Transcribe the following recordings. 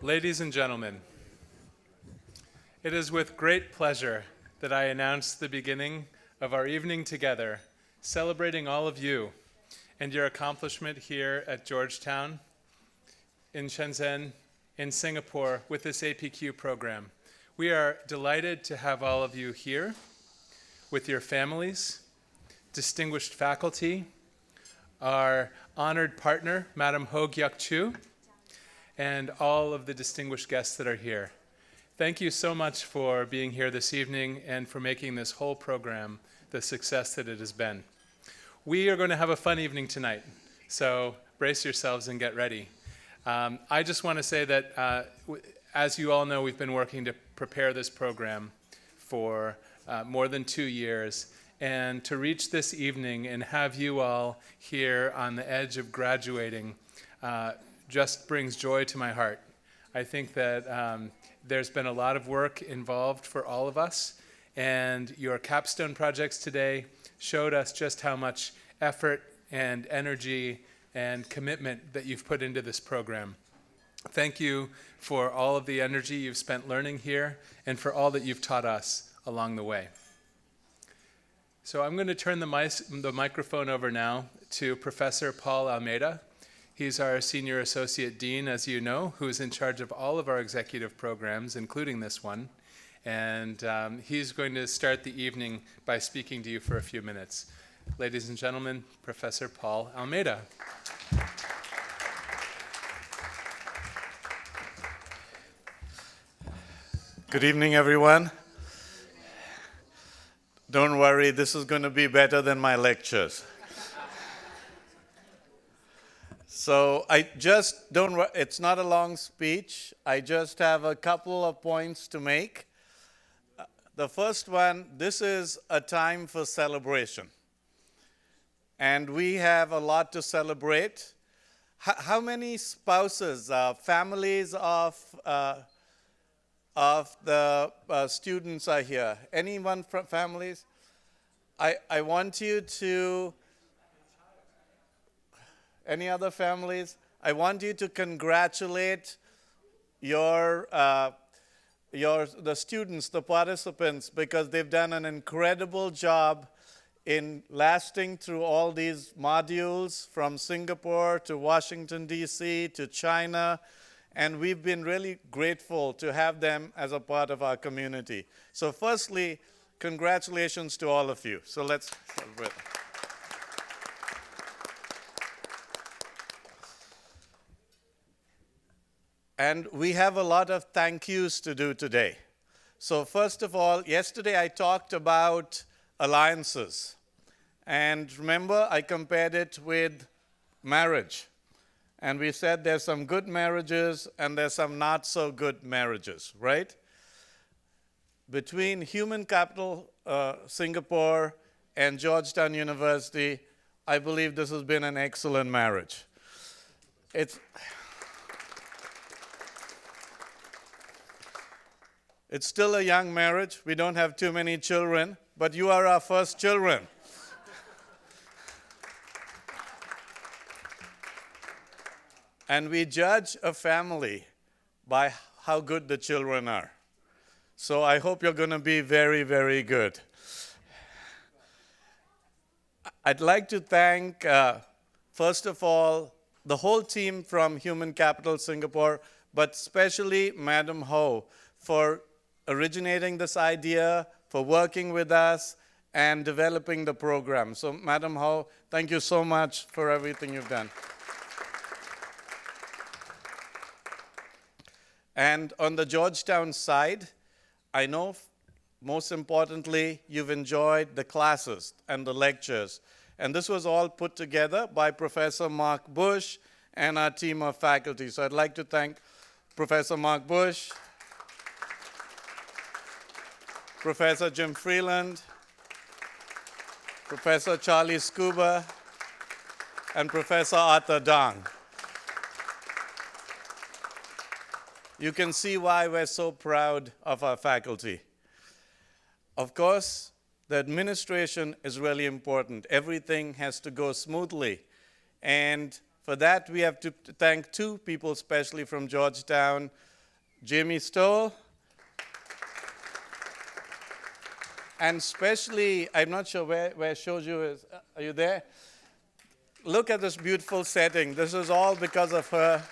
Ladies and gentlemen, it is with great pleasure that I announce the beginning of our evening together, celebrating all of you and your accomplishment here at Georgetown, in Shenzhen, in Singapore, with this APQ program. We are delighted to have all of you here with your families, distinguished faculty, our honored partner, Madam Ho Gyuk Chu, and all of the distinguished guests that are here. Thank you so much for being here this evening and for making this whole program the success that it has been. We are going to have a fun evening tonight, so brace yourselves and get ready. I just want to say that, as you all know, we've been working to prepare this program for more than 2 years, and to reach this evening and have you all here on the edge of graduating just brings joy to my heart. I think that there's been a lot of work involved for all of us, and your capstone projects today showed us just how much effort and energy and commitment that you've put into this program. Thank you for all of the energy you've spent learning here and for all that you've taught us along the way. So I'm going to turn the microphone over now to Professor Paul Almeida. He's our Senior Associate Dean, as you know, who is in charge of all of our executive programs, including this one. And he's going to start the evening by speaking to you for a few minutes. Ladies and gentlemen, Professor Paul Almeida. Good evening, everyone. Don't worry, this is going to be better than my lectures. So it's not a long speech. I just have a couple of points to make. The first one, this is a time for celebration. And we have a lot to celebrate. How many spouses, families of the students are here? Anyone from families? I want you to... Any other families? I want you to congratulate the students, the participants, because they've done an incredible job in lasting through all these modules from Singapore to Washington, D.C. to China, and we've been really grateful to have them as a part of our community. So firstly, congratulations to all of you. So let's celebrate. And we have a lot of thank yous to do today. So first of all, yesterday I talked about alliances. And remember, I compared it with marriage. And we said there's some good marriages and there's some not so good marriages, right? Between Human Capital Singapore and Georgetown University, I believe this has been an excellent marriage. It's still a young marriage. We don't have too many children, but you are our first children. And we judge a family by how good the children are. So I hope you're going to be very, very good. I'd like to thank, first of all, the whole team from Human Capital Singapore, but especially Madam Ho for originating this idea, for working with us, and developing the program. So, Madam Ho, thank you so much for everything you've done. And on the Georgetown side, I know, most importantly, you've enjoyed the classes and the lectures. And this was all put together by Professor Mark Bush and our team of faculty. So I'd like to thank Professor Mark Bush, Professor Jim Freeland, Professor Charlie Scuba, and Professor Arthur Dong. You can see why we're so proud of our faculty. Of course, the administration is really important. Everything has to go smoothly. And for that, we have to thank two people, especially from Georgetown, Jamie Stoll. And especially, I'm not sure where Shoju is. Are you there? Look at this beautiful setting. This is all because of her.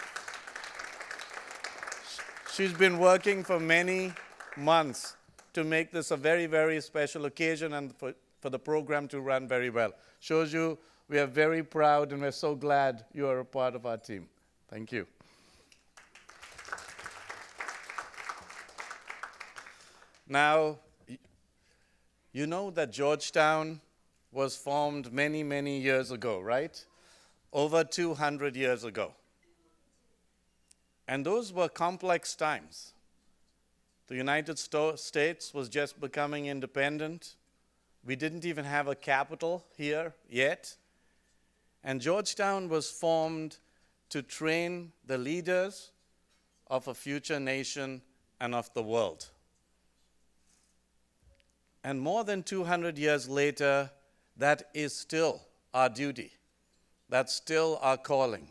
She's been working for many months to make this a very, very special occasion and for the program to run very well. Shoju, we are very proud and we're so glad you are a part of our team. Thank you. Now, you know that Georgetown was formed many, many years ago, right? Over 200 years ago. And those were complex times. The United States was just becoming independent. We didn't even have a capital here yet. And Georgetown was formed to train the leaders of a future nation and of the world. And more than 200 years later, that is still our duty. That's still our calling.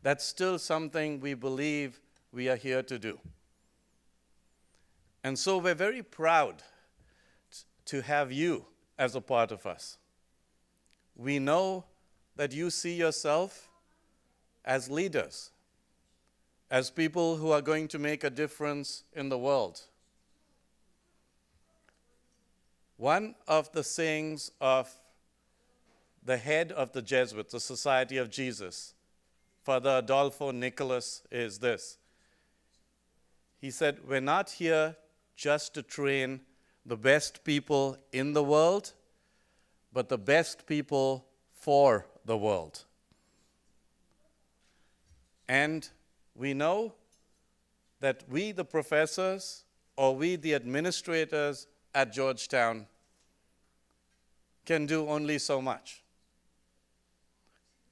That's still something we believe we are here to do. And so we're very proud to have you as a part of us. We know that you see yourself as leaders, as people who are going to make a difference in the world. One of the sayings of the head of the Jesuits, the Society of Jesus, Father Adolfo Nicholas, is this. He said, we're not here just to train the best people in the world, but the best people for the world. And we know that we, the professors, or we, the administrators at Georgetown, can do only so much.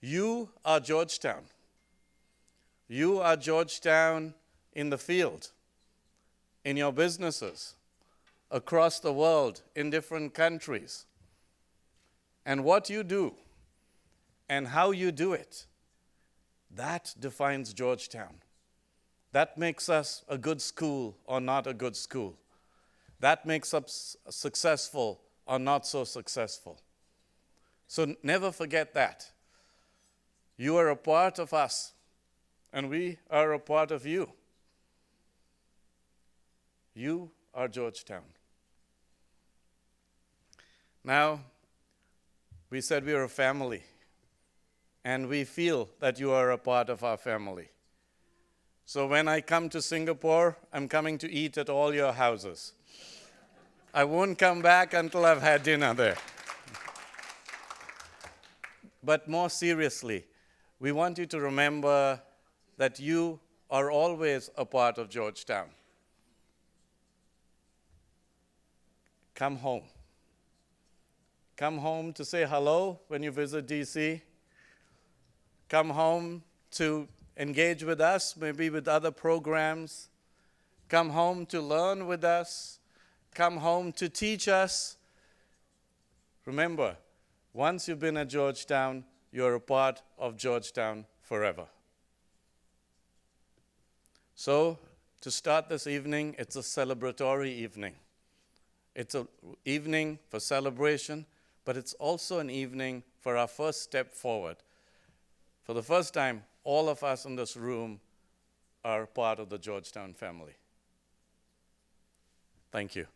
You are Georgetown. You are Georgetown in the field, in your businesses, across the world, in different countries. And what you do and how you do it, that defines Georgetown. That makes us a good school or not a good school. That makes us successful or not so successful. So never forget that. You are a part of us, and we are a part of you. You are Georgetown. Now, we said we are a family, and we feel that you are a part of our family. So when I come to Singapore, I'm coming to eat at all your houses. I won't come back until I've had dinner there. But more seriously, we want you to remember that you are always a part of Georgetown. Come home. Come home to say hello when you visit DC. Come home to engage with us, maybe with other programs. Come home to learn with us. Come home to teach us. Remember, once you've been at Georgetown, you're a part of Georgetown forever. So, to start this evening, it's a celebratory evening. It's an evening for celebration, but it's also an evening for our first step forward. For the first time, all of us in this room are part of the Georgetown family. Thank you.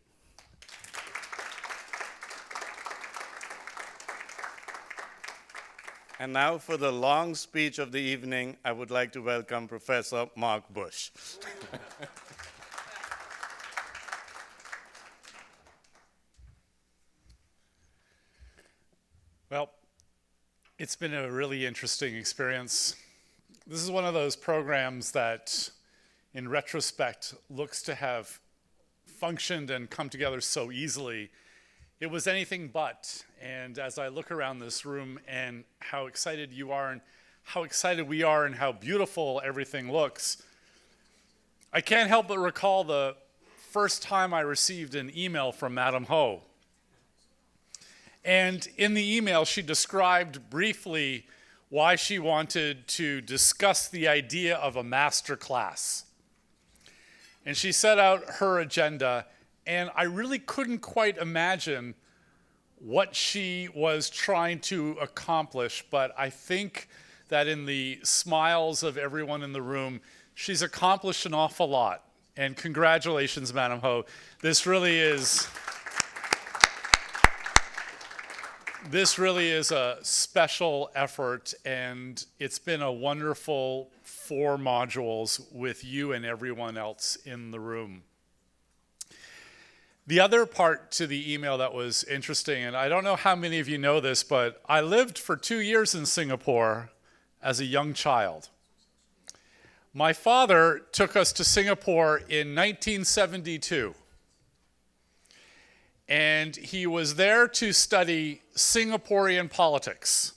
And now for the long speech of the evening, I would like to welcome Professor Mark Bush. Well, it's been a really interesting experience. This is one of those programs that, in retrospect, looks to have functioned and come together so easily. It was anything but. And as I look around this room and how excited you are and how excited we are and how beautiful everything looks, I can't help but recall the first time I received an email from Madam Ho. And in the email, she described briefly why she wanted to discuss the idea of a master class. And she set out her agenda, and I really couldn't quite imagine what she was trying to accomplish, but I think that in the smiles of everyone in the room, she's accomplished an awful lot. And congratulations, Madam Ho. This really is a special effort, and it's been a wonderful 4 modules with you and everyone else in the room. The other part to the email that was interesting, and I don't know how many of you know this, but I lived for 2 years in Singapore as a young child. My father took us to Singapore in 1972. And he was there to study Singaporean politics.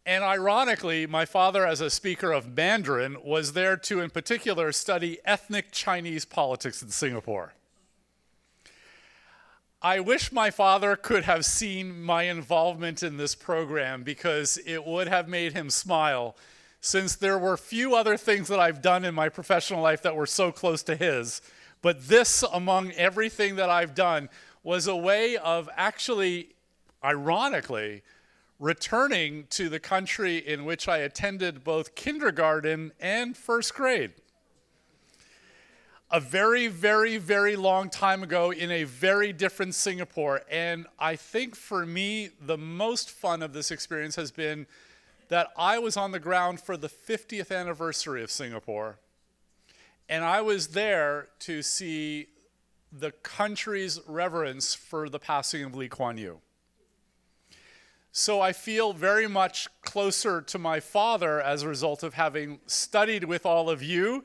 And ironically, my father, as a speaker of Mandarin, was there to, in particular, study ethnic Chinese politics in Singapore. I wish my father could have seen my involvement in this program, because it would have made him smile, since there were few other things that I've done in my professional life that were so close to his. But this, among everything that I've done, was a way of actually, ironically, returning to the country in which I attended both kindergarten and first grade. A very, very, very long time ago in a very different Singapore. And I think for me, the most fun of this experience has been that I was on the ground for the 50th anniversary of Singapore. And I was there to see the country's reverence for the passing of Lee Kuan Yew. So I feel very much closer to my father as a result of having studied with all of you.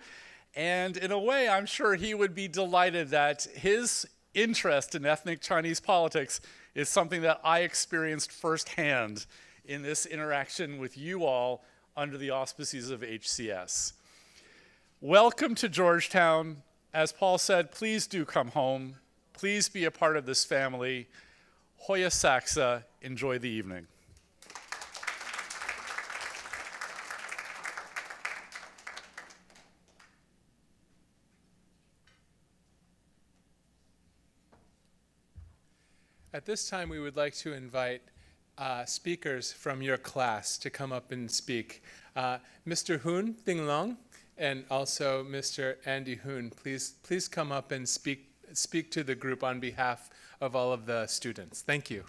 And in a way, I'm sure he would be delighted that his interest in ethnic Chinese politics is something that I experienced firsthand in this interaction with you all under the auspices of HCS. Welcome to Georgetown. As Paul said, please do come home. Please be a part of this family. Hoya Saxa, enjoy the evening. At this time, we would like to invite speakers from your class to come up and speak. Mr. Hoon Ding Long and also Mr. Andy Hoon, please come up and speak to the group on behalf of all of the students. Thank you.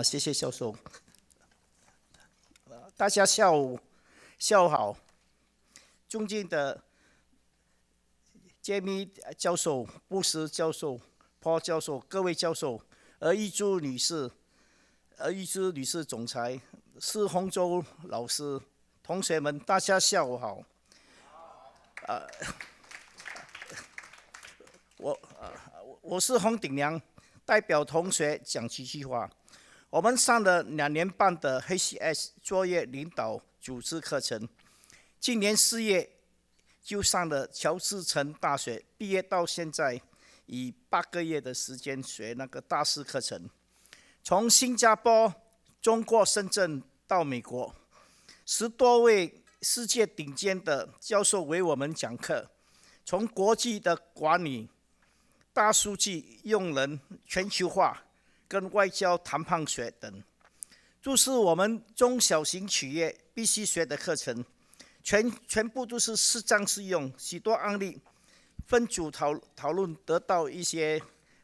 谢谢教授。大家下午好。尊敬的杰米教授、布什教授、Paul 教授、各位教授、一珠女士总裁、施洪洲老师、同学们，大家下午好。我是洪鼎良，代表同学讲几句话。我们上了2年半的 HCS 作业领导组织课程，今年4月就上了乔治城大学，毕业到现在以8个月的时间学那个大四课程。从新加坡、中国深圳到美国，10多位世界顶尖的教授为我们讲课，从国际的管理、大数据、用人、全球化跟外交谈判学等，都是我们中小型企业必须学的课程，全部都是实战适用，许多案例分组讨论得到一些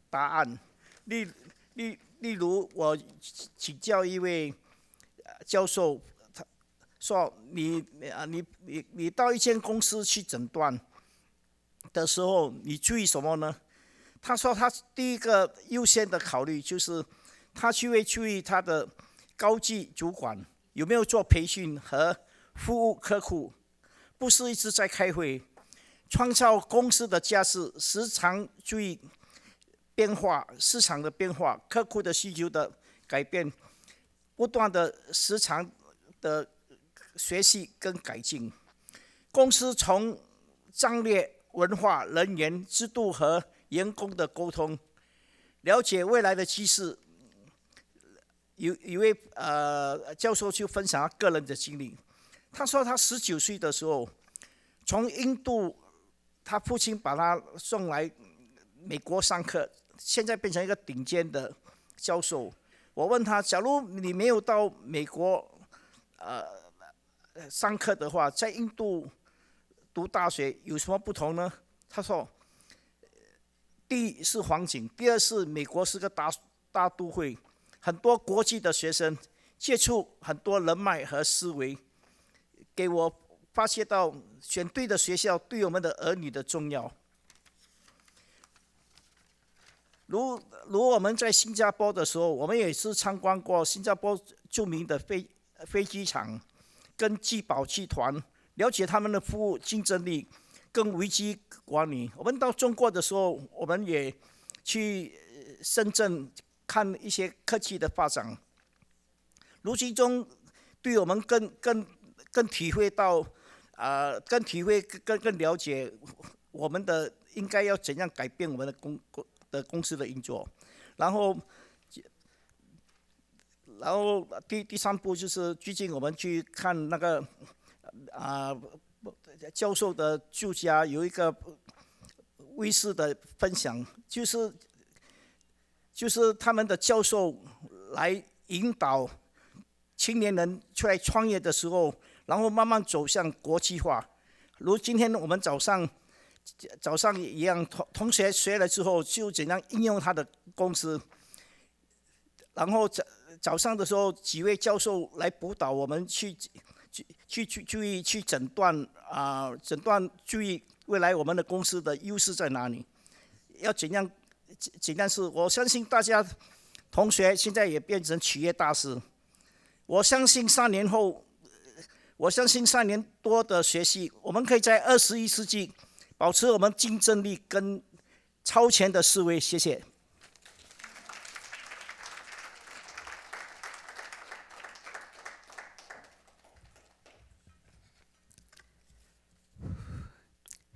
答案。例如，我请教一位教授，他说你到一间公司去诊断的时候，你注意什么呢？他说他第一个优先的考虑就是他会注意他的高级主管有没有做培训和服务客户，不是一直在开会，创造公司的价值，时常注意变化、市场的变化、客户的需求的改变，不断的时常的学习跟改进。公司从战略文化、人员、制度和员工的沟通，了解未来的趋势。有一位教授就分享他个人的经历，他说他19岁的时候，从印度，他父亲把他送来美国上课，现在变成一个顶尖的教授。我问他，假如你没有到美国上课的话，在印度读大学有什么不同呢？他说，第一是环境，第二是美国是个大都会，很多国际的学生接触很多人脉和思维，给我发现到选对的学校对我们的儿女的重要。如我们在新加坡的时候，我们也是参观过新加坡著名的飞机场，跟聚宝集团了解他们的服务竞争力跟危机管理。我们到中国的时候，我们也去深圳看一些科技的发展。如今中对我们更体会到，更体会更了解我们的应该要怎样改变我们的公司的运作。然后第三步就是最近我们去看那个教授的住家有一个卫视的分享，就是他们的教授来引导青年人出来创业的时候，然后慢慢走向国际化。如今天我们早上一样，同学学了之后就怎样应用他的公司。然后早上的时候，几位教授来辅导我们去注意去诊断注意未来我们的公司的优势在哪里，要怎样是我相信大家同学现在也变成企业大师。我相信3年后，我相信3年多的学习，我们可以在21世纪保持我们竞争力跟超前的思维。谢谢。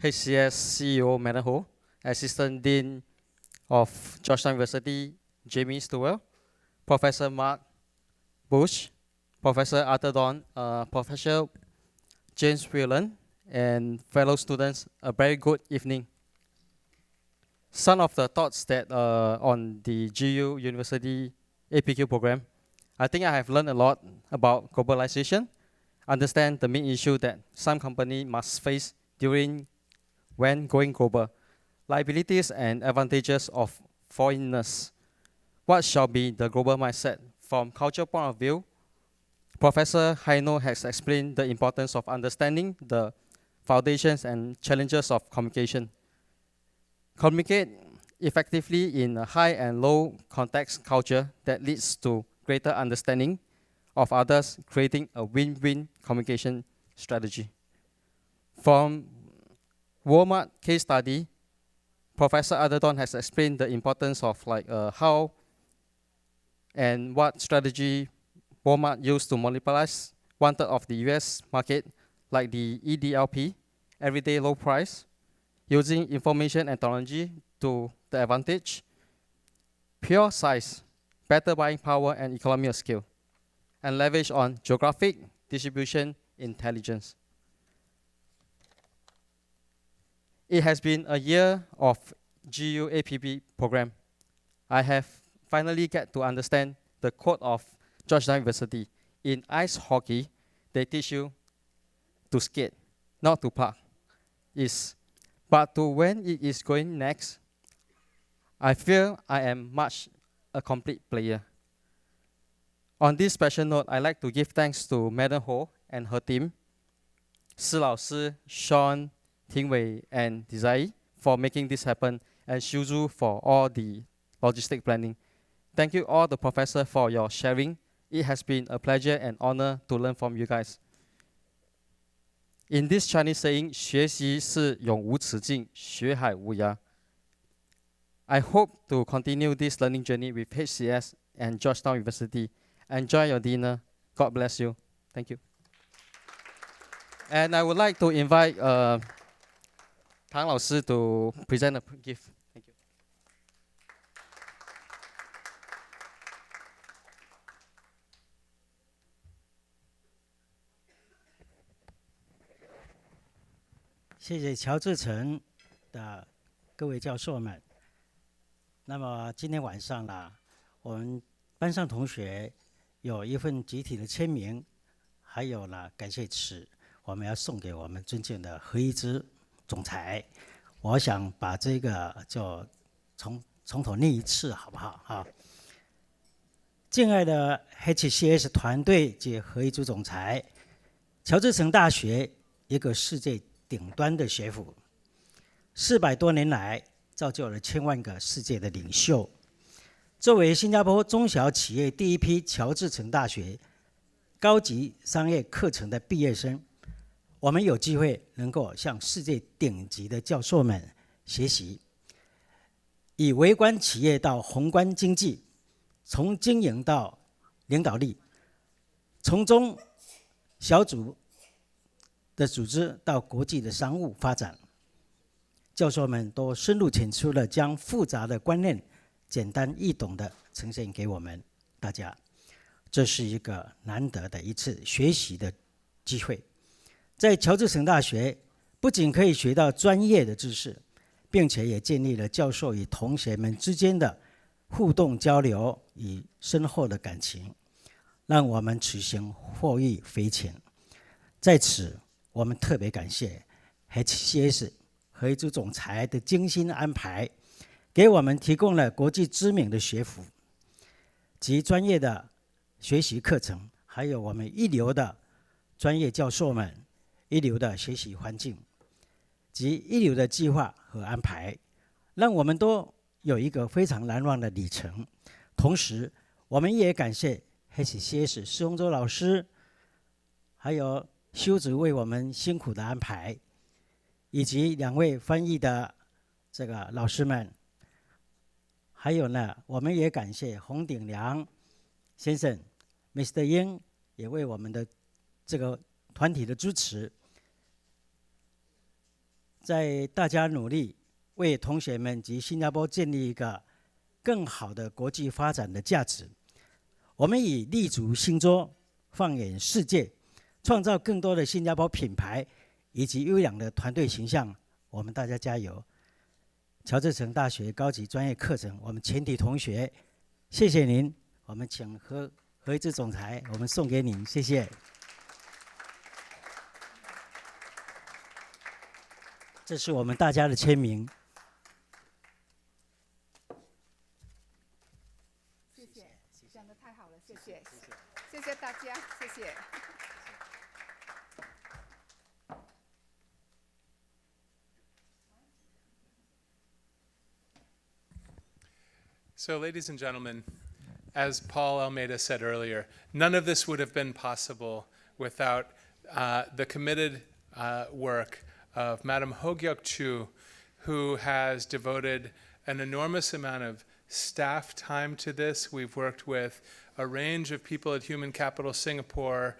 HCS CEO Madam Ho, Assistant Dean of Georgetown University Jamie Stewart, Professor Mark Bush, Professor Arthur Don, Professor James Whelan, and fellow students, a very good evening. Some of the thoughts that on the GU University APQ program, I think I have learned a lot about globalization, understand the main issue that some company must face when going global, liabilities and advantages of foreignness. What shall be the global mindset? From cultural point of view, Professor Haino has explained the importance of understanding the foundations and challenges of communication. Communicate effectively in a high and low context culture that leads to greater understanding of others, creating a win-win communication strategy. From Walmart case study, Professor Adadon has explained the importance of how and what strategy Walmart used to monopolize 1/3 of the US market, like the EDLP, everyday low price, using information and technology to the advantage, pure size, better buying power and economy of scale, and leverage on geographic distribution intelligence. It has been a year of GU APB program. I have finally get to understand the quote of Georgetown University. In ice hockey, they teach you to skate, not to park. But to when it is going next, I feel I am much a complete player. On this special note, I'd like to give thanks to Madam Ho and her team, Si Lao Si, Sean, Ting Wei, and Desai for making this happen, and Shuzu for all the logistic planning. Thank you all the professors for your sharing. It has been a pleasure and honor to learn from you guys. In this Chinese saying, 学习是永无止境，学海无涯. I hope to continue this learning journey with HCS and Georgetown University. Enjoy your dinner. God bless you. Thank you. And I would like to invite 唐老师 to present a gift. Thank you. 谢谢乔治城的各位教授们。那么今天晚上呢，我们班上同学有一份集体的签名，还有呢感谢词，我们要送给我们尊敬的何一之总裁。我想把这个就从头念一次，好不好啊？敬爱的 HCS 团队及何一之总裁，乔治城大学一个世界顶端的学府，400多年来造就了千万个世界的领袖。作为新加坡中小企业第一批乔治城大学高级商业课程的毕业生，我们有机会能够向世界顶级的教授们学习，以微观企业到宏观经济，从经营到领导力，从中小组的组织到国际的商务发展，教授们都深入浅出的将复杂的观念简单易懂的呈现给我们大家，这是一个难得的一次学习的机会。在乔治城大学，不仅可以学到专业的知识，并且也建立了教授与同学们之间的互动交流与深厚的感情，让我们此行获益匪浅。在此，我们特别感谢 HCS 何一之总裁的精心安排，给我们提供了国际知名的学府及专业的学习课程，还有我们一流的专业教授们、一流的学习环境及一流的计划和安排，让我们都有一个非常难忘的旅程。同时，我们也感谢 HCS 施洪洲老师，还有修子为我们辛苦的安排，以及2位翻译的这个老师们。还有呢，我们也感谢洪鼎良先生 Mr. 英也为我们的这个团体的支持。在大家努力为同学们及新加坡建立一个更好的国际发展的价值，我们以立足新洲，放眼世界，创造更多的新加坡品牌以及优良的团队形象。我们大家加油！乔治城大学高级专业课程，我们全体同学，谢谢您。我们请何一之总裁，我们送给您，谢谢。这是我们大家的签名。谢谢，讲得太好了，谢谢，谢谢大家，谢谢。So, ladies and gentlemen, as Paul Almeida said earlier, none of this would have been possible without the committed work of Madam Ho Gyuk Chu, who has devoted an enormous amount of staff time to this. We've worked with a range of people at Human Capital Singapore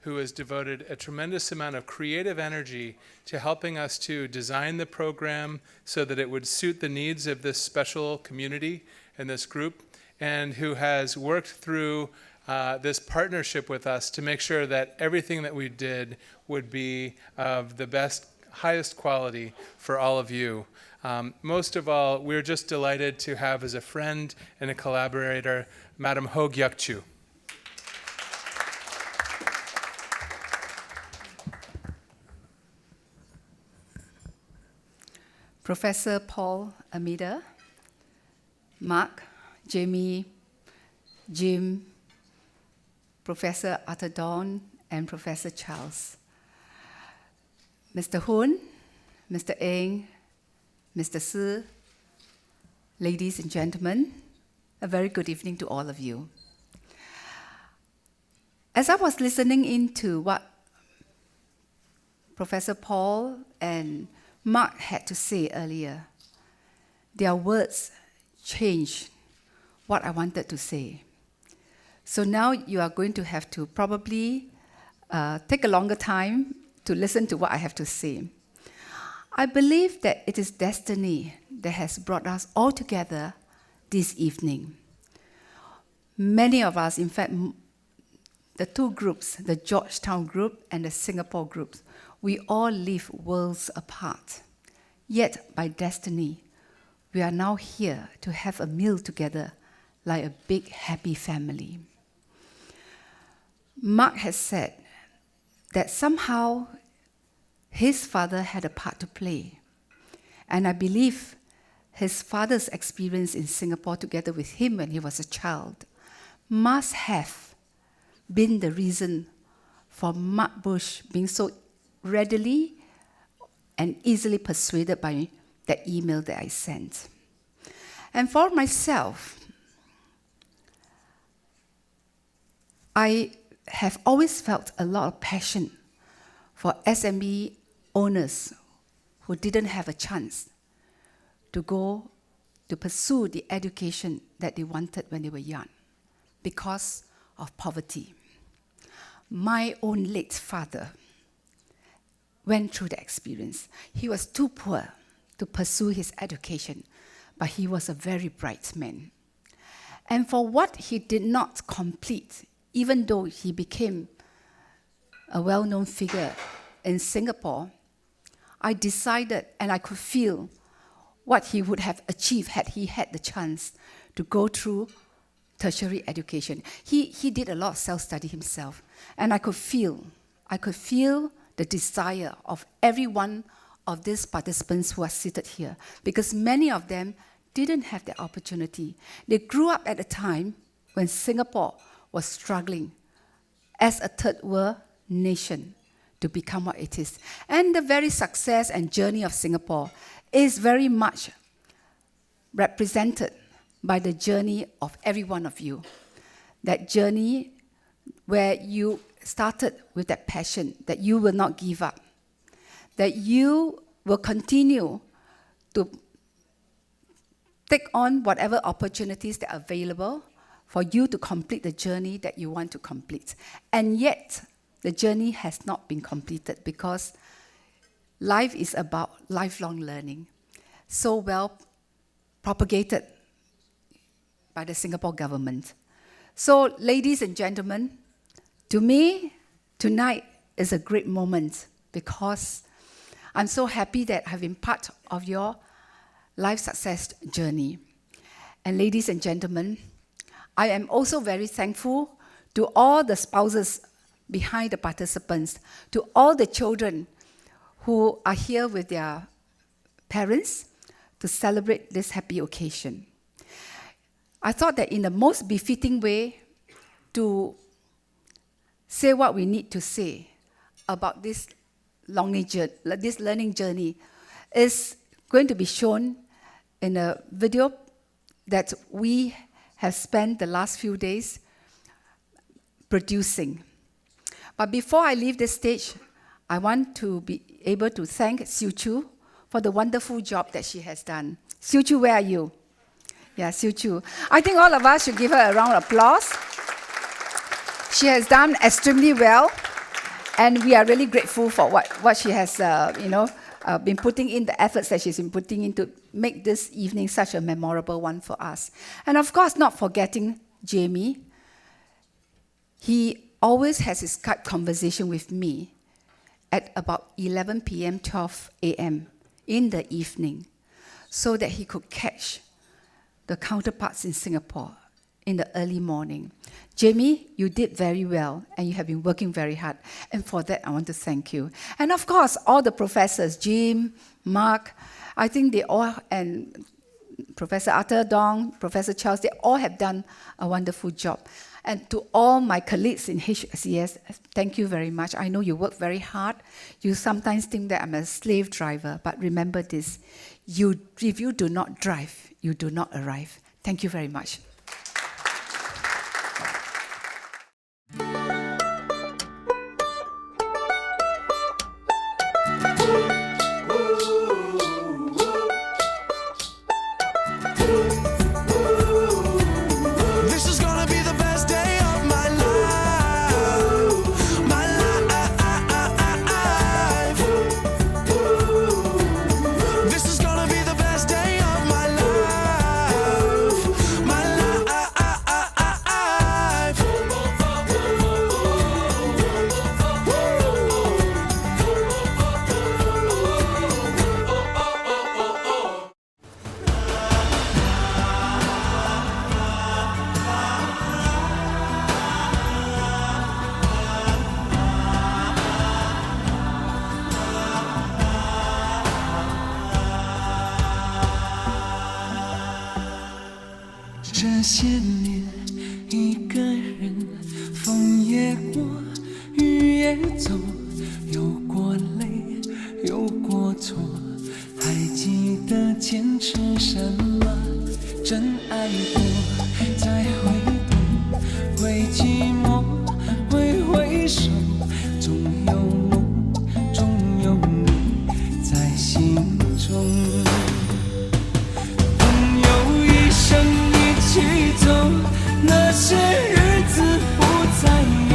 who has devoted a tremendous amount of creative energy to helping us to design the program so that it would suit the needs of this special community and this group, and who has worked through this partnership with us to make sure that everything that we did would be of the best, highest quality for all of you. Most of all, we're just delighted to have as a friend and a collaborator, Madam Ho Gyuk Chu. Professor Paul Almeida, Mark, Jamie, Jim, Professor Arthur Dawn, and Professor Charles. Mr. Hun, Mr. Eng, Mr. Si, ladies and gentlemen, a very good evening to all of you. As I was listening into what Professor Paul and Mark had to say earlier, their words changed what I wanted to say. So now you are going to have to probably take a longer time to listen to what I have to say. I believe that it is destiny that has brought us all together this evening. Many of us, in fact, the two groups, the Georgetown group and the Singapore group, we all live worlds apart. Yet, by destiny, we are now here to have a meal together like a big, happy family. Mark has said that somehow his father had a part to play. And I believe his father's experience in Singapore together with him when he was a child must have been the reason for Mark Bush being so readily and easily persuaded by that email that I sent. And for myself, I have always felt a lot of passion for SME owners who didn't have a chance to go to pursue the education that they wanted when they were young because of poverty. My own late father went through the experience. He was too poor to pursue his education, but he was a very bright man. And for what he did not complete, even though he became a well-known figure in Singapore, I decided and I could feel what he would have achieved had he had the chance to go through tertiary education. He did a lot of self-study himself, and I could feel the desire of every one of these participants who are seated here, because many of them didn't have the opportunity. They grew up at a time when Singapore was struggling as a third world nation to become what it is. And the very success and journey of Singapore is very much represented by the journey of every one of you. That journey where you started with that passion, that you will not give up, that you will continue to take on whatever opportunities that are available for you to complete the journey that you want to complete. And yet, the journey has not been completed because life is about lifelong learning, so well propagated by the Singapore government. So, ladies and gentlemen, to me, tonight is a great moment because I'm so happy that I've been part of your life success journey. And ladies and gentlemen, I am also very thankful to all the spouses behind the participants, to all the children who are here with their parents to celebrate this happy occasion. I thought that in the most befitting way to say what we need to say about this learning journey is going to be shown in a video that we have spent the last few days producing. But before I leave this stage, I want to be able to thank Siu Chu for the wonderful job that she has done. Siu Chu, where are you? Yeah, Siu Chu. I think all of us should give her a round of applause. She has done extremely well, and we are really grateful for what she has, been putting in, the efforts that she's been putting in to make this evening such a memorable one for us. And of course, not forgetting Jamie. He always has his Skype conversation with me at about 11 p.m., 12 a.m. in the evening, so that he could catch the counterparts in Singapore in the early morning. Jamie, you did very well, and you have been working very hard. And for that, I want to thank you. And of course, all the professors, Jim, Mark, I think they all, and Professor Arthur Dong, Professor Charles, they all have done a wonderful job. And to all my colleagues in HCS, thank you very much. I know you work very hard. You sometimes think that I'm a slave driver, but remember this, if you do not drive, you do not arrive. Thank you very much. This is gonna be the best day of my life. My life. 节奏，有过泪，有过错，还记得坚持什么？真爱过，再回头，会寂寞，会回首，总有梦，总有你在心中。朋友一生一起走，那些日子不再有，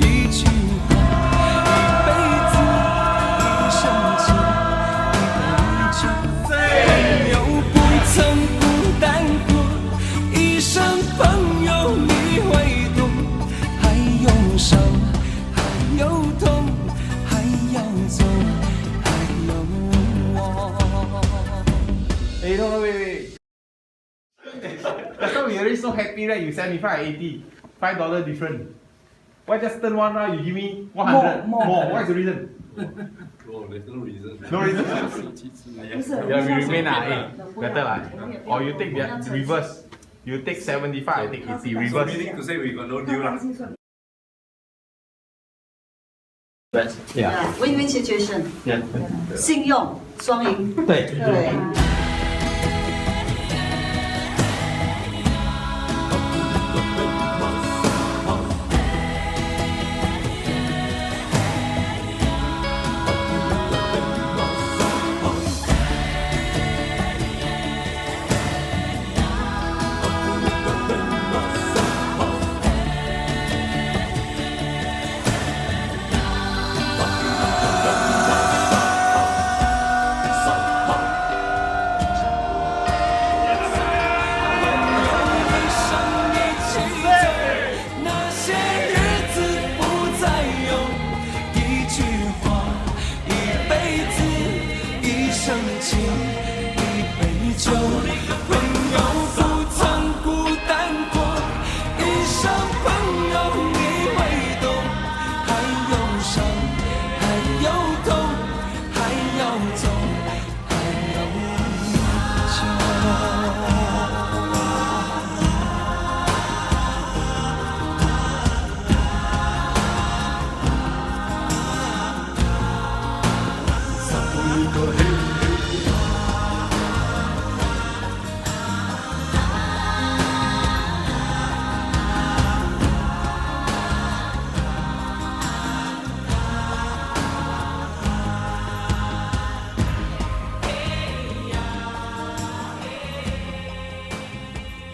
一句话，一辈子，一生情，一杯酒。朋友不曾孤单过，一生朋友你会懂。还有伤，还有痛，还要走，还有我。Hey, no, wait. That's why we already so happy, right? You 75 and 80. $5 different. Why just turn one round, you give me 100? More. What is the reason? Oh, there's no reason. No reason? Yeah, we remain better lah. Or you take the reverse. You take 75, I take 80. Reverse. Meaning to say we got no deal lah. Yeah. Win-win situation， Yeah. 信用双赢。对。对。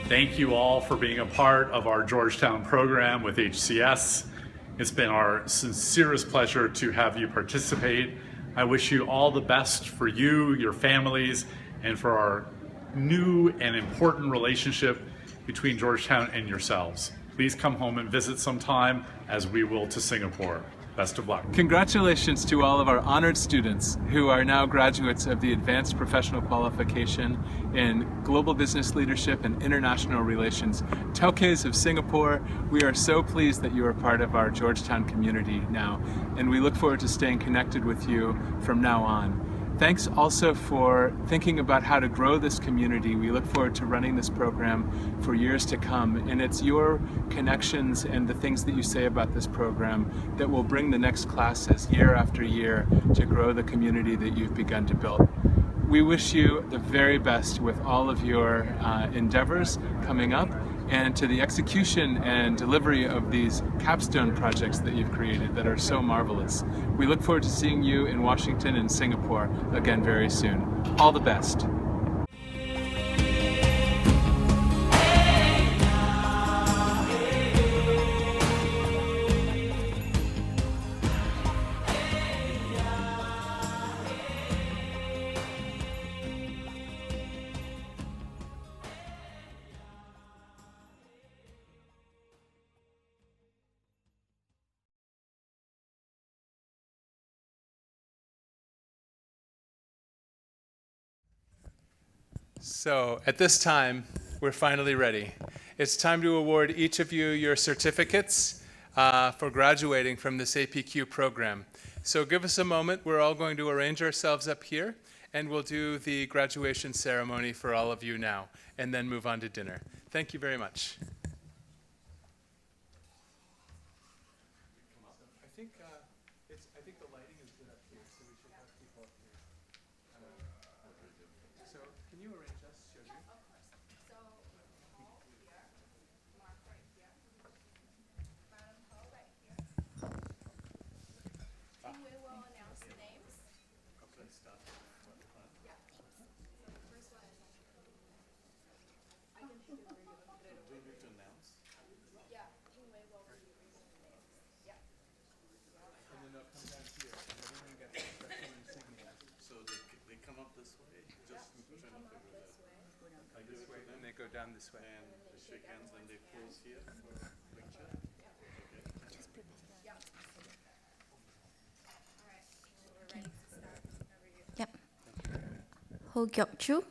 Thank you all for being a part of our Georgetown program with HCS. It's been our sincerest pleasure to have you participate. I wish you all the best for you, your families, and for our new and important relationship between Georgetown and yourselves. Please come home and visit sometime, as we will to Singapore. Best of luck. Congratulations to all of our honored students who are now graduates of the Advanced Professional Qualification in Global Business Leadership and International Relations, Taukes of Singapore. We are so pleased that you are part of our Georgetown community now, and we look forward to staying connected with you from now on. Thanks also for thinking about how to grow this community. We look forward to running this program for years to come, and it's your connections and the things that you say about this program that will bring the next classes year after year to grow the community that you've begun to build. We wish you the very best with all of your endeavors coming up, and to the execution and delivery of these capstone projects that you've created that are so marvelous. We look forward to seeing you in Washington and Singapore again very soon. All the best. So at this time, we're finally ready. It's time to award each of you your certificates for graduating from this APQ program. So give us a moment. We're all going to arrange ourselves up here, and we'll do the graduation ceremony for all of you now, and then move on to dinner. Thank you very much. I think the lighting is good up here, so we should have people up here. So can you arrange us, Joju? Of course. So Paul here, Mark right here, Madam Paul right here. And we will announce the names. Okay, start. Yeah. So the first one is I can take it where you put it. Do we need to announce? Yeah, Tingwei will be reading the names. Yeah. And then they'll come down here, and everyone gets a special insignia. So they come up this way? Just trying to figure it out. I give it to them, And they go down this way. and they shake hands, and they pose here for a picture. Okay. Yeah. All right. We're ready to start whenever you. Yep. Ho Gyok-chu.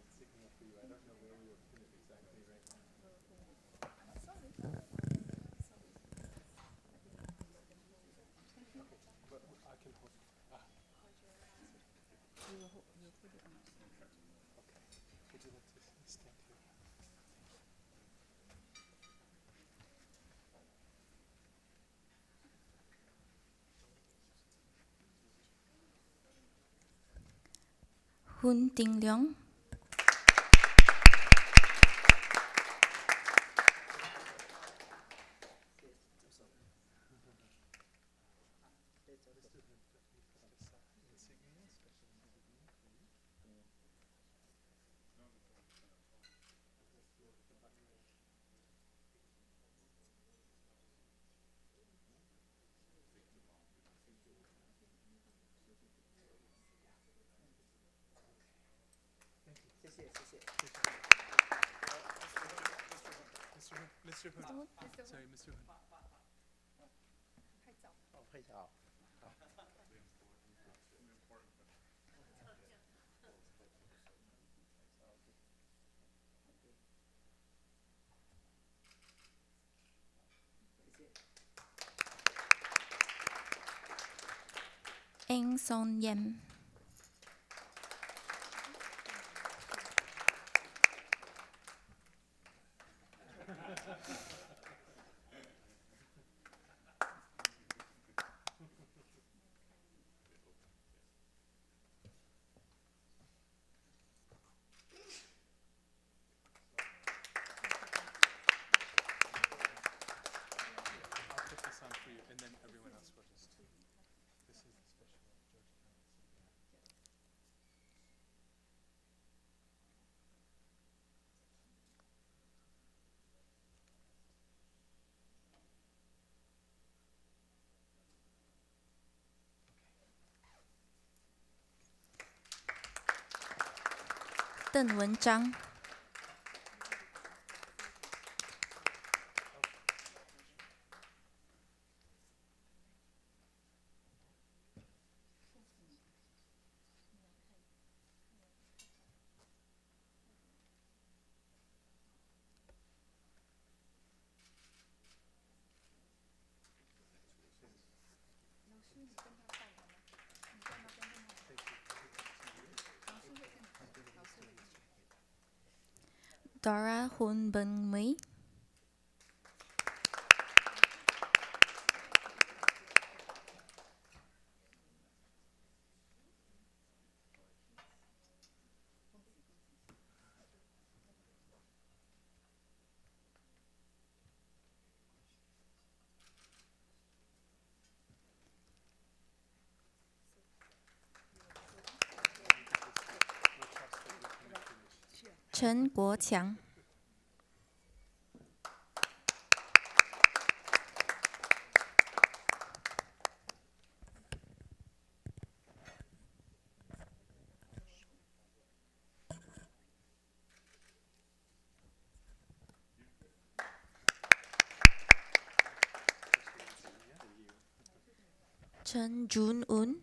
Insignia for you. I don't know where we will put it exactly right now. But I can hold. Would you like to stand here? Hun Ting Leong. Mr. Hun. Sorry, Mr. Hun. 拍照。 Eng Son Yem. I'll put this on for you, and then everyone else will just. This is the special Georgetown insignia. Deng Wen-chang. Dora Hun Beng Mui. Chen Guoqiang. Chen Jun-un.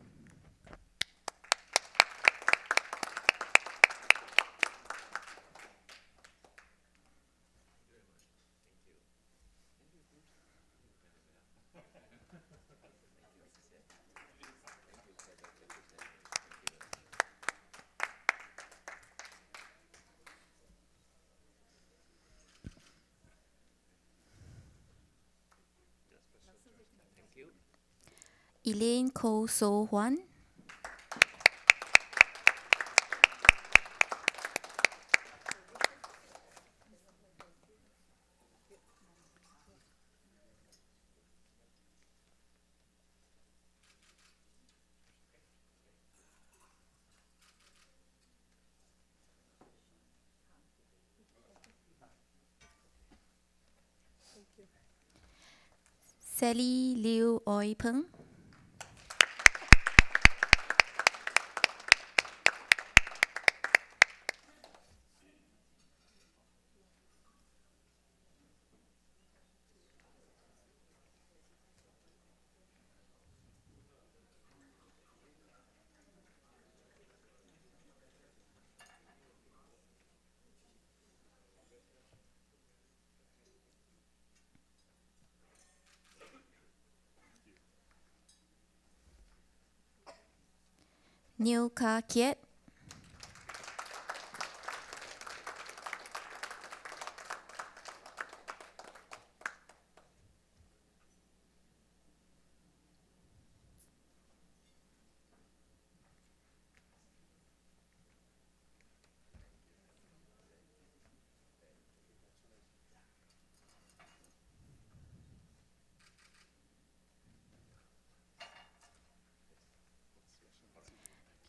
Elaine Ko So Hwan, Sally Liu Oi Peng, Niu Ka Kiet,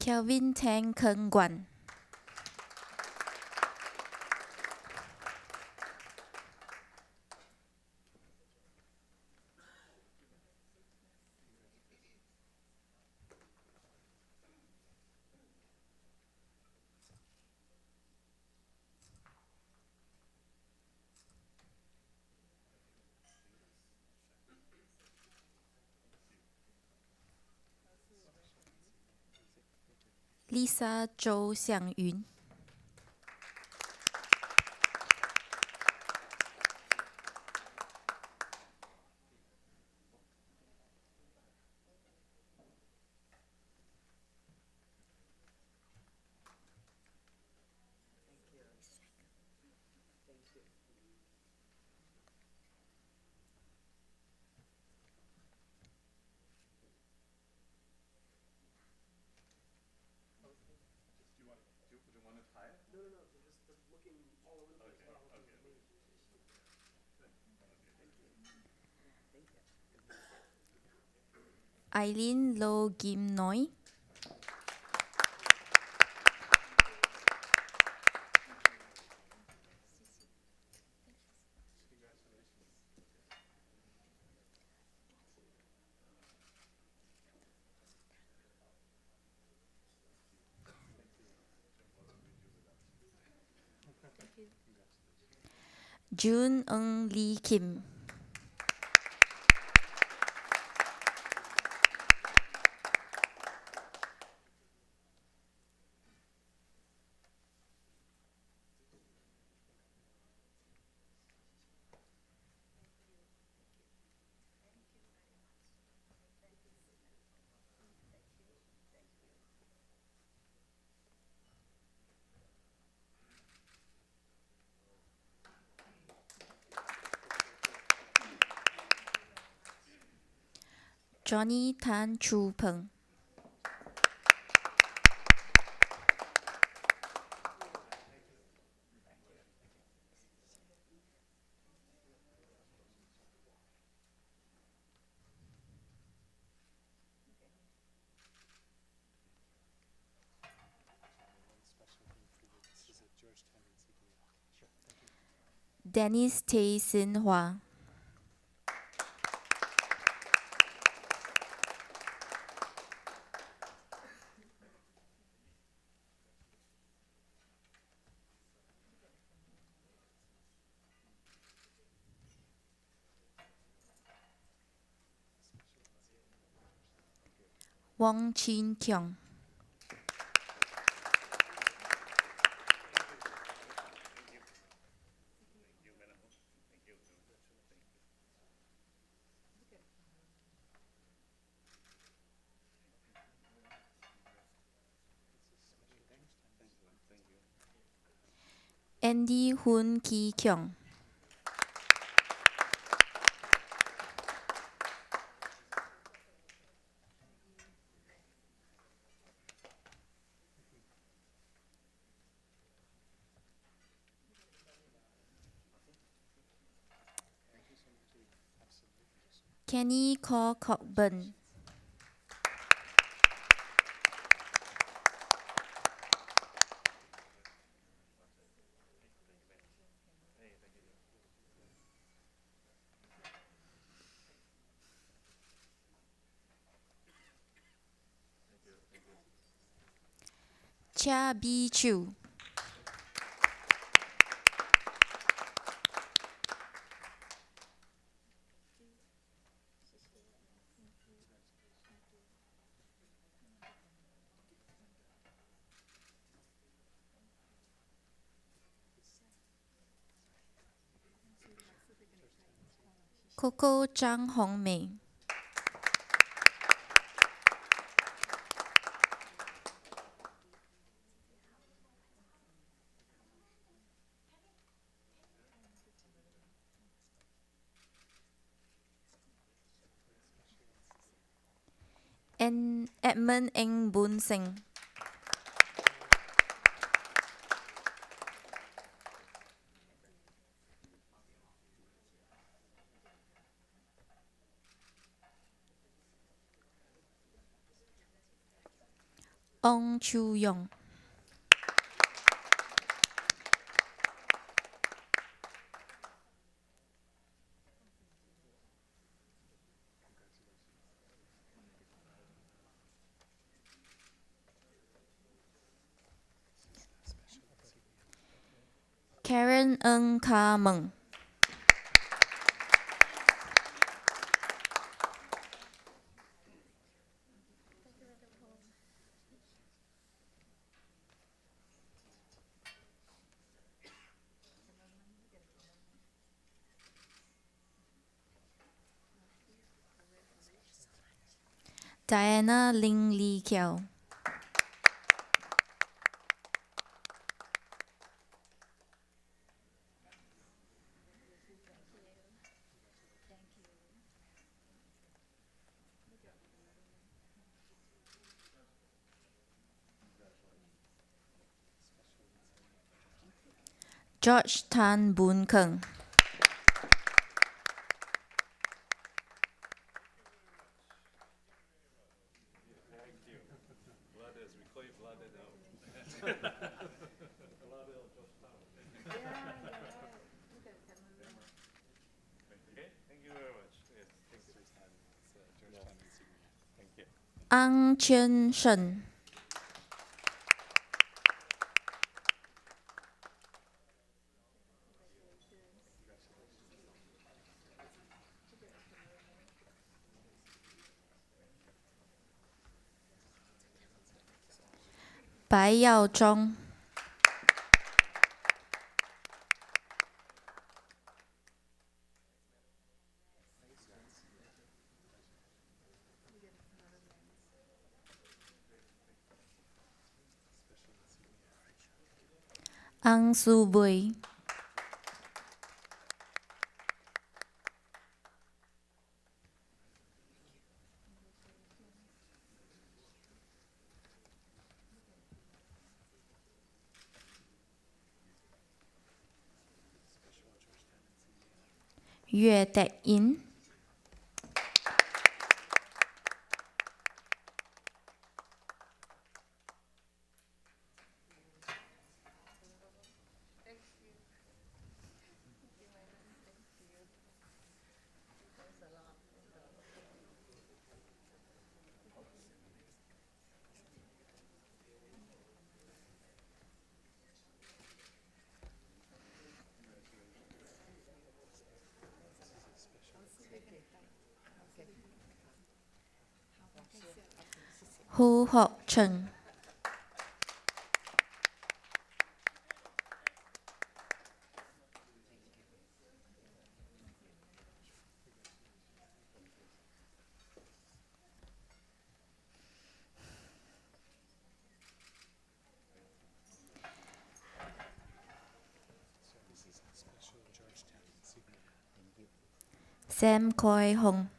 Kelvin Tang Keng Guan, Lisa Zhou Xiang Yun, Eileen Lo Gim Noi, June Ng Lee Kim, Johnny Tan Chu Peng, Dennis Tay Sin Hua, Wong Chin Kyung, Andy Hoon Ki Kyung, Kenny Cole Cockburn. Chia B. Chu. Coco Chang Hong Mei. Edmund Eng Boon Sing. Ong Chu Yong. Karen Ng Ka Meng. Diana Ling Lee Kiao. George Tan Boon Keng. Ang Chien Shen. Bai Yao Zhong. Ang Su Bui. Yue Tek Yin. Hu Hock Cheng. Sam Koi Hong.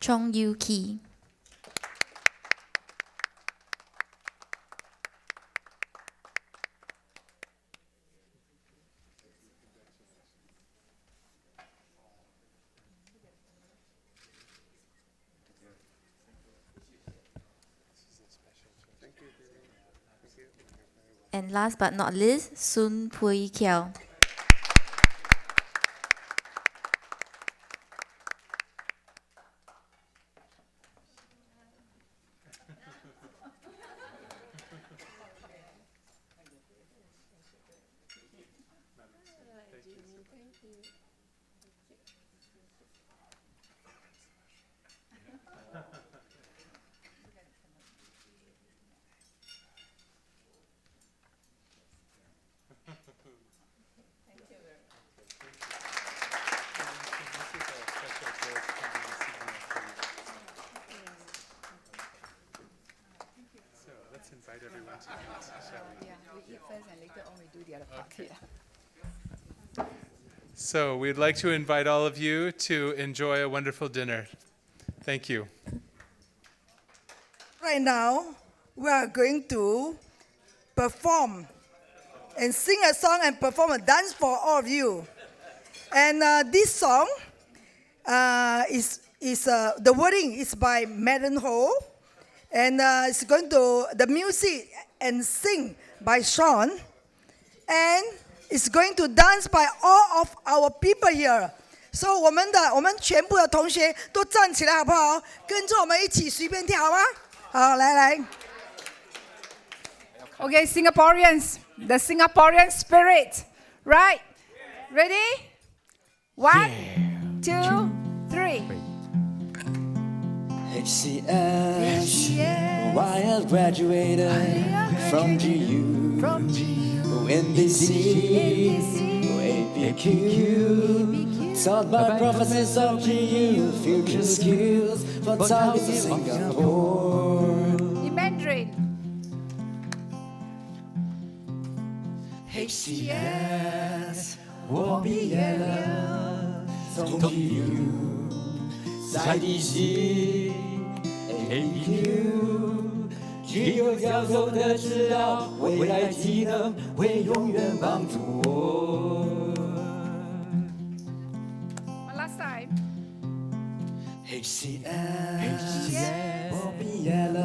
Chong Yu Ki. And last but not least, Sun Pui Kiao. Invite everyone to eat, shall we? Yeah, we eat first and later on we do the other part. Okay. Yeah. So we'd like to invite all of you to enjoy a wonderful dinner. Thank you. Right now, we are going to perform and sing a song and perform a dance for all of you. And this song is the wording is by Madden Ho, and it's going to the music and sing by Sean, and it's going to dance by all of our people here. So 我们全部的同学都站起来好不好？跟着我们一起随便跳好吗？好，来。 Okay, Singaporeans, the Singaporean spirit, right? Ready? 1, 2, 3. HCS, why I graduated from GU, in DC, APQ, taught by professors of GU, future skills for targets of Singapore. In Mandarin. HCS, 我毕业了，从 GU 在 DC APQ， 具有教授的指导，未来技能会永远帮助我。One last time. HCS， 我毕业了，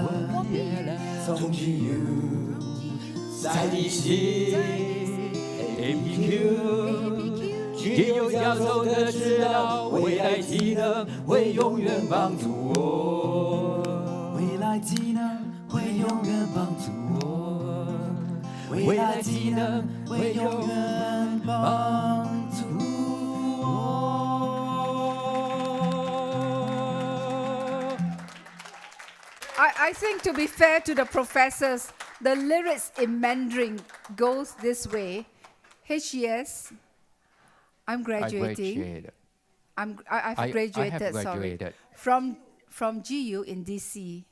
从 GU 在 DC APQ， 具有教授的指导，未来技能会永远帮助我。未来技能会永远帮助我。未来技能会永远帮助我。 I think to be fair to the professors, the lyrics in Mandarin goes this way. HCS, I'm graduating. I've graduated, sorry. From GU in DC.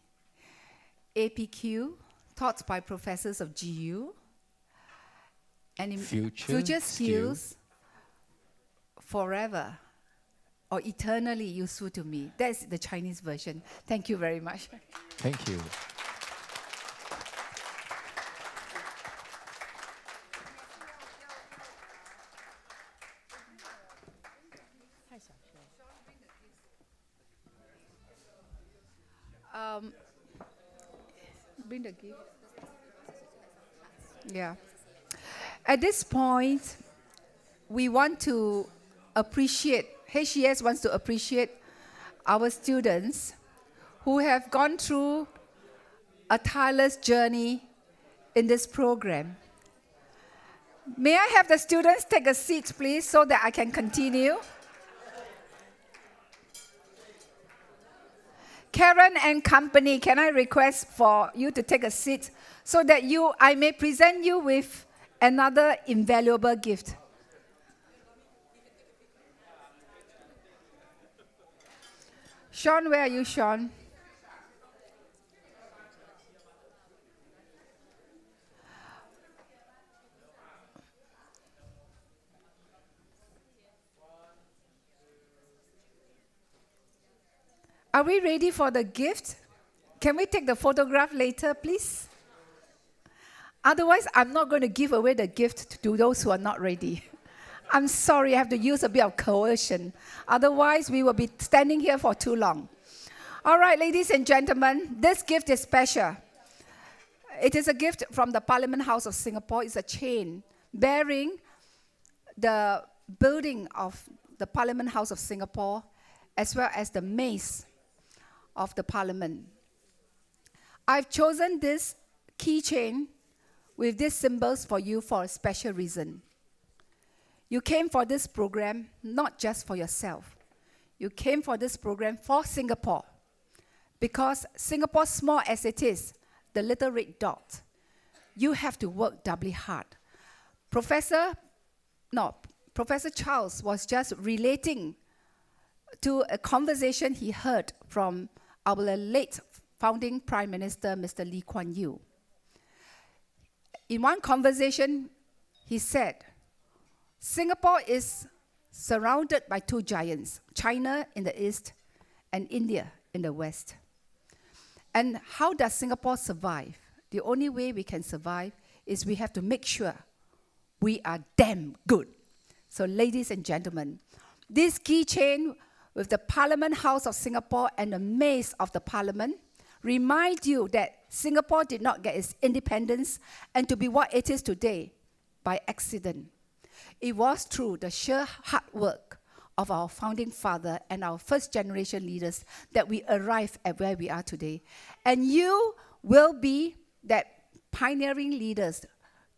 APQ, taught by professors of GU. And in future skills, forever or eternally useful to me. That's the Chinese version. Thank you very much. Thank you. Bring the gift. Yeah. At this point, we want to appreciate, HCS wants to appreciate our students who have gone through a tireless journey in this program. May I have the students take a seat, please, so that I can continue? Karen and company, can I request for you to take a seat so that I may present you with another invaluable gift. Sean, where are you, Sean? Are we ready for the gift? Can we take the photograph later, please? Otherwise, I'm not going to give away the gift to those who are not ready. I'm sorry, I have to use a bit of coercion. Otherwise, we will be standing here for too long. All right, ladies and gentlemen, this gift is special. It is a gift from the Parliament House of Singapore. It's a chain bearing the building of the Parliament House of Singapore, as well as the mace of the Parliament. I've chosen this keychain with these symbols for you for a special reason. You came for this program not just for yourself. You came for this program for Singapore. Because Singapore, small as it is, the little red dot, you have to work doubly hard. Professor Charles was just relating to a conversation he heard from our late founding Prime Minister, Mr. Lee Kuan Yew. In one conversation, he said, Singapore is surrounded by two giants, China in the east and India in the west. And how does Singapore survive? The only way we can survive is we have to make sure we are damn good. So ladies and gentlemen, this keychain with the Parliament House of Singapore and the mace of the Parliament remind you that Singapore did not get its independence and to be what it is today by accident. It was through the sheer hard work of our founding father and our first generation leaders that we arrived at where we are today. And you will be that pioneering leaders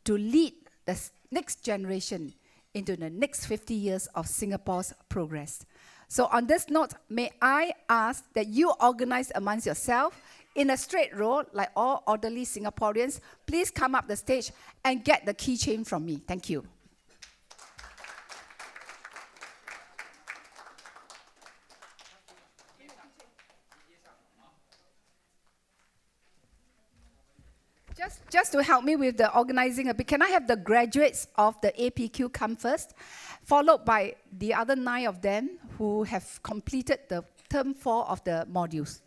to lead the next generation into the next 50 years of Singapore's progress. So on this note, may I ask that you organize amongst yourself in a straight row, like all orderly Singaporeans, please come up the stage and get the keychain from me. Thank you. Just to help me with the organizing a bit, can I have the graduates of the APQ come first, followed by the other 9 of them who have completed the term 4 of the modules.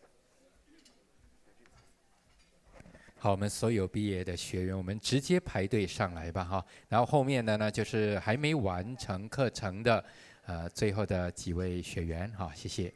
好，我们所有毕业的学员，我们直接排队上来吧，哈。然后后面的呢，就是还没完成课程的，最后的几位学员，好，谢谢。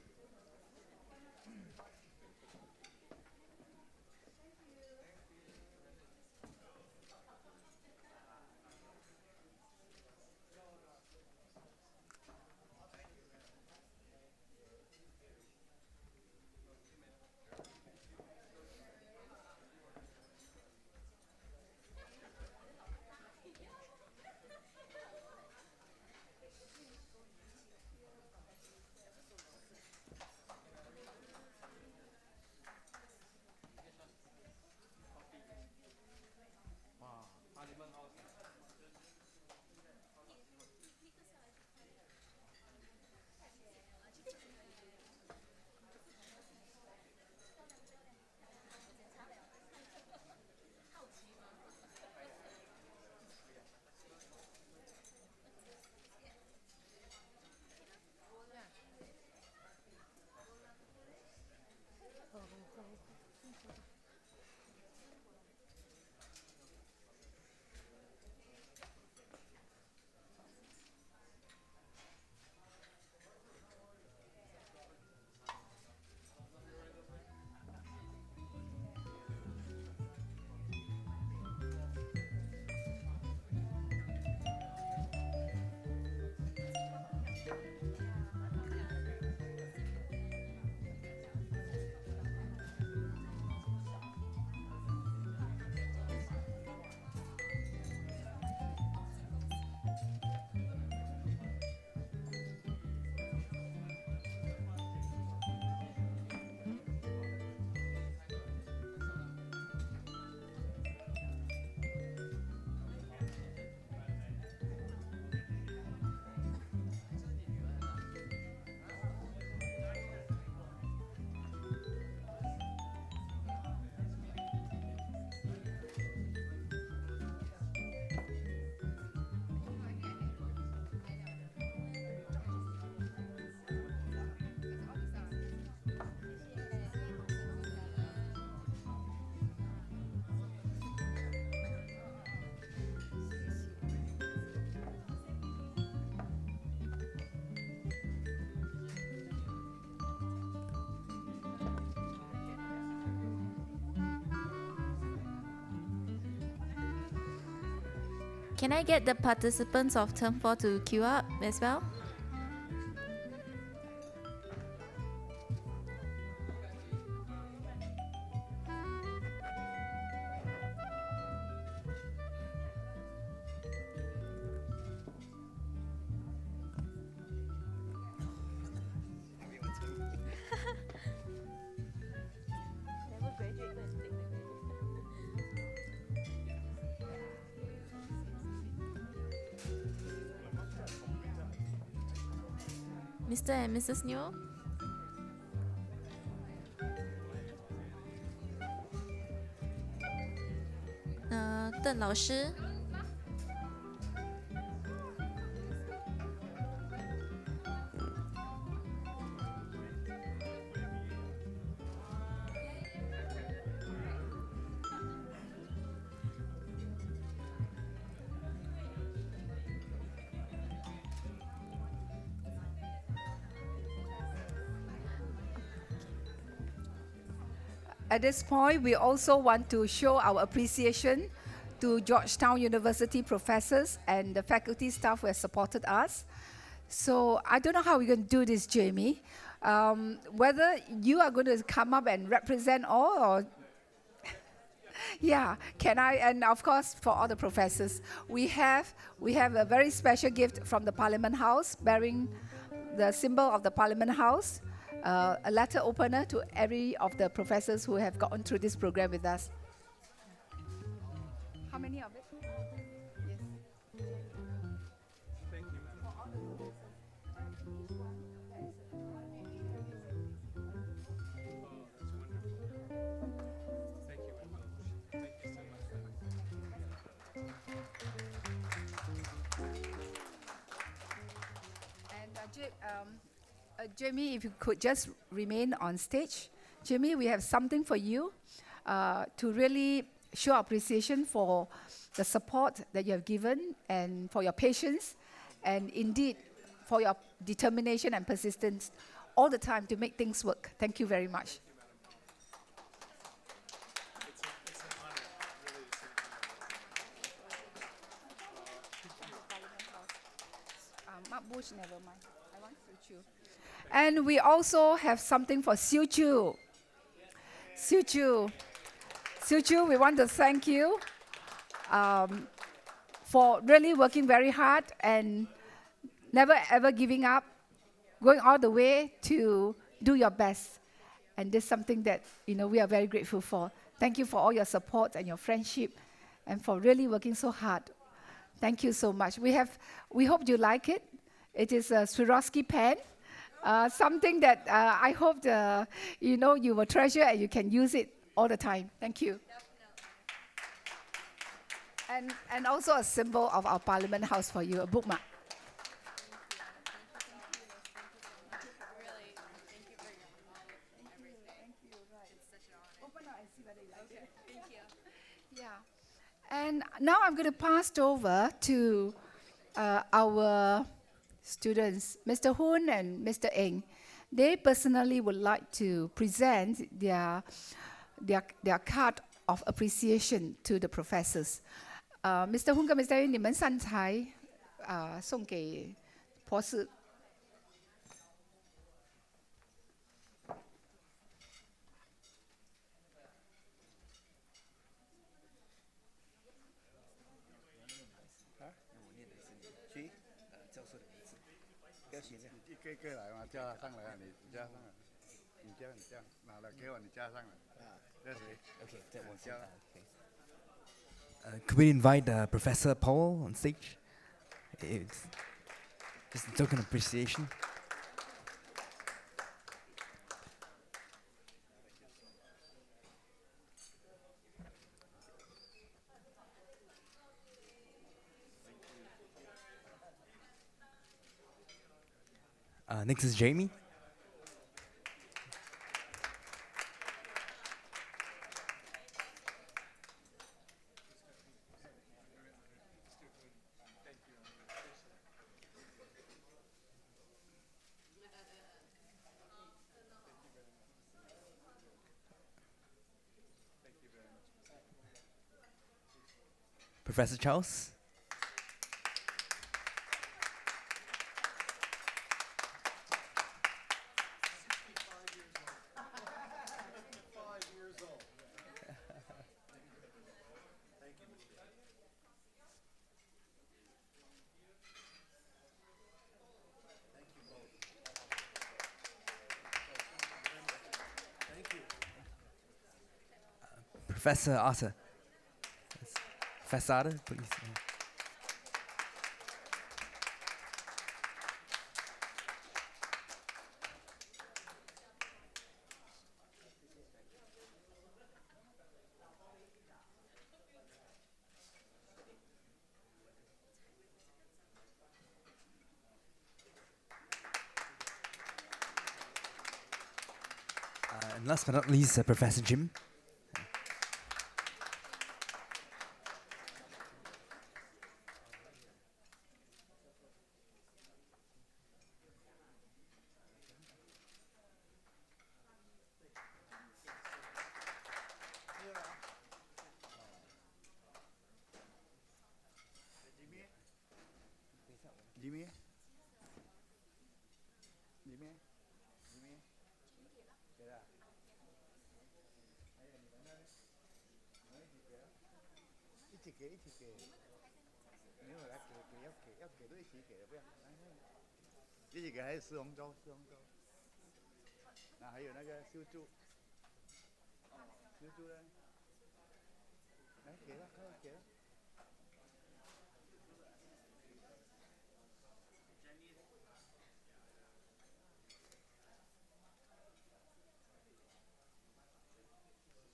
Can I get the participants of term 4 to queue up as well? Mr. and Mrs. Newell? Deng 老师 At this point, we also want to show our appreciation to Georgetown University professors and the faculty staff who have supported us. So I don't know how we're going to do this, Jamie. Whether you are going to come up and represent all, or yeah, can I? And of course, for all the professors, we have a very special gift from the Parliament House, bearing the symbol of the Parliament House. A letter opener to every of the professors who have gone through this program with us. How many of it? Yes. Thank you, madam. Thank you, madam. Thank you so much. And Jamie, if you could just remain on stage. Jamie, we have something for you to really show appreciation for the support that you have given and for your patience and indeed for your determination and persistence all the time to make things work. Thank you very much. It's an honor, really, to serve you. Mark Bush, never mind. I want Siu Chu. And we also have something for Siu Chu. Siu Chu. Siu Chu, we want to thank you for really working very hard and never ever giving up, going all the way to do your best. And this is something that we are very grateful for. Thank you for all your support and your friendship and for really working so hard. Thank you so much. We hope you like it. It is a Swarovski pen, something that I hope you will treasure and you can use it all the time. Thank you. And also a symbol of our Parliament House for you, a bookmark. Yeah. And now I'm going to pass it over to our students, Mr. Hoon and Mr. Eng. They personally would like to present their card of appreciation to the professors. Mr. Hoon 跟 Mr. Eng， 你们上台送给博士。一个一个来嘛，加上来啊，你加上来，你这样拿了给我，你加上来。这谁 ？Okay, that was加。Could we invite Professor Paul on stage? It's just a token of appreciation. Next is Jamie. Professor Charles. Professor Arthur. Professor Arthur, please. And last but not least, Professor Jim. Jimmy. Jimmy. Jimmy. 一起给，一起给。没有来给，要给都一起给的，不要。一起给还有石红粥，石红粥。那还有那个修猪，修猪呢？来给了，快给了。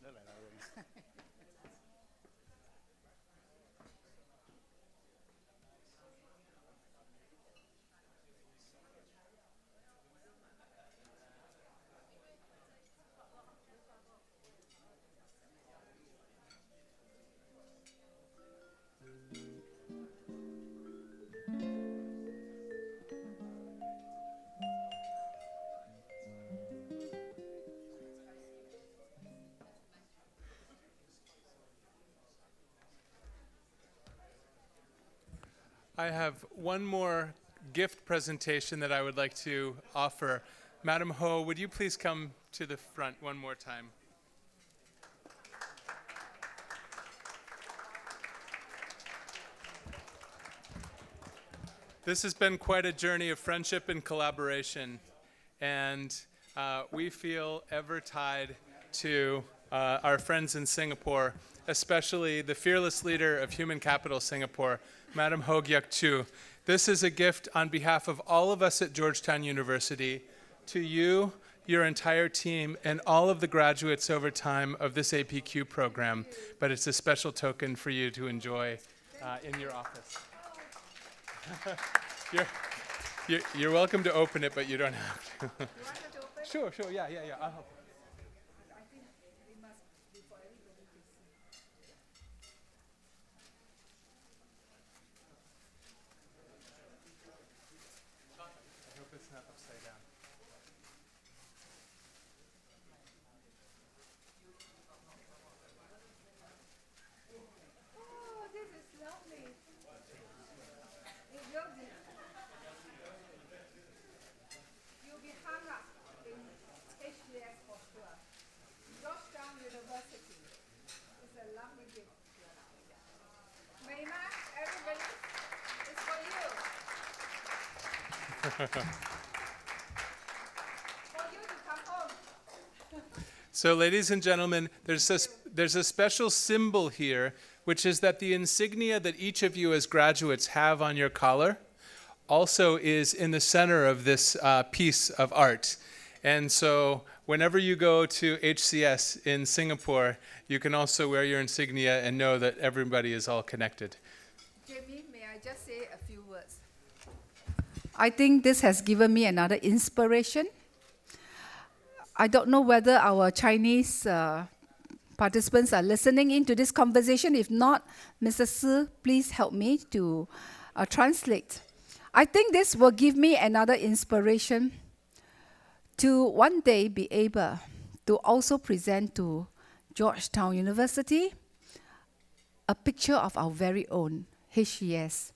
来来来。I have one more gift presentation that I would like to offer. Madam Ho, would you please come to the front one more time? This has been quite a journey of friendship and collaboration, and we feel ever tied to our friends in Singapore, especially the fearless leader of Human Capital Singapore, Madam Ho Gyuk Chu. This is a gift on behalf of all of us at Georgetown University to you, your entire team, and all of the graduates over time of this APQ program, but it's a special token for you to enjoy in your office. You're welcome to open it, but you don't have to. Sure, yeah. I'll help. I hope it's not upside down. Oh, this is lovely. It will be. You'll be hung up in HCS for sure. Georgetown University. It's a lovely gift. Mayma, everybody, it's for you. For you to come home. So, ladies and gentlemen, there's a special symbol here, which is that the insignia that each of you as graduates have on your collar also is in the center of this piece of art. And so whenever you go to HCS in Singapore, you can also wear your insignia and know that everybody is all connected. Jamie, may I just say a few words? I think this has given me another inspiration. I don't know whether our Chinese participants are listening into this conversation. If not, Mr. Si, please help me to translate. I think this will give me another inspiration to one day be able to also present to Georgetown University a picture of our very own HCS.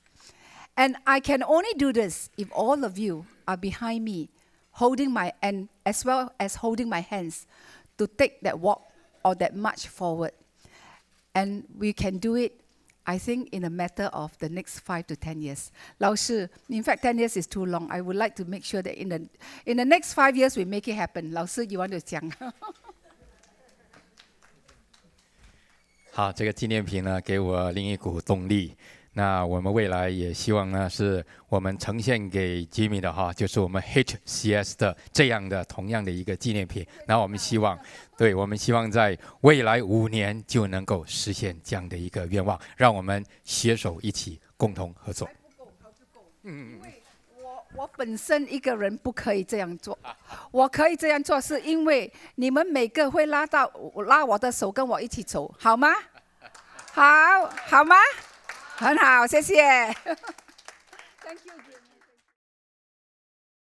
And I can only do this if all of you are behind me, holding my, and as well as holding my hands to take that walk or that march forward. And we can do it, I think, in a matter of the next 5 to 10 years. 老师, in fact, 10 years is too long. I would like to make sure that in the next 5 years, we make it happen. 老师, you want to 讲?好，这个纪念品呢，给我另一股动力。那我们未来也希望呢，是我们呈现给 Jimmy 的哈，就是我们 HCS 的这样的同样的一个纪念品。那我们希望，对，我们希望在未来5年就能够实现这样的一个愿望，让我们携手一起共同合作。我本身一个人不可以这样做，我可以这样做是因为你们每个会拉我的手跟我一起走，好吗？好吗？很好，谢谢。Thank you.